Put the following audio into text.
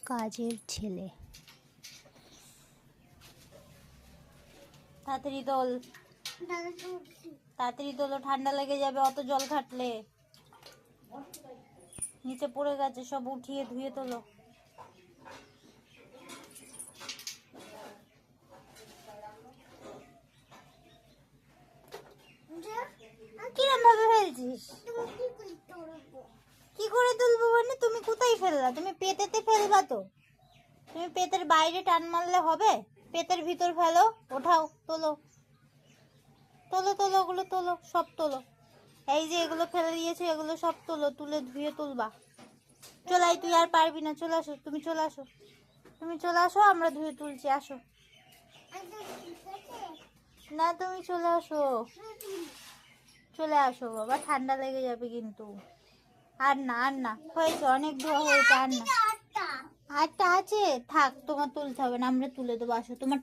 কাজের ছেলে। তাড়াতাড়ি তোল, তাড়াতাড়ি তোলো, ঠান্ডা লেগে যাবে অত জল ঘাটলে। নিচে পড়ে গেছে, সব উঠিয়ে ধুয়ে তোলো। কিরম ভাবে ফেলছিস? কি করে তুলবো মানে? তুমি কোথায় ফেললা? তুমি পেটেতে ফেলবা তো? তুমি পেটের বাইরে টান মারলে হবে? পেটের ভিতর ফেলো। ওঠাও, তোলো তোলো তোলো, ওগুলো তোলো, সব তোলো। এই যে এগুলো ফেলে দিয়েছো, এগুলো সব তোলো, তুলে ধুয়ে তুলবা। চলাই, তুই আর পারবি না, চলে আসো, তুমি চলে আসো, তুমি চলে আসো, আমরা ধুয়ে তুলছি, আসো। না, তুমি চলে আসো, চলে আসো বাবা, ঠান্ডা লেগে যাবে কিন্তু। আর না, আর না, হয়েছে, অনেক ধোয়া হয়েছে, আর না। আরটা আছে, থাক, তোমার তুলতে হবে না, আমরা তুলে দেবো, আসো, তোমার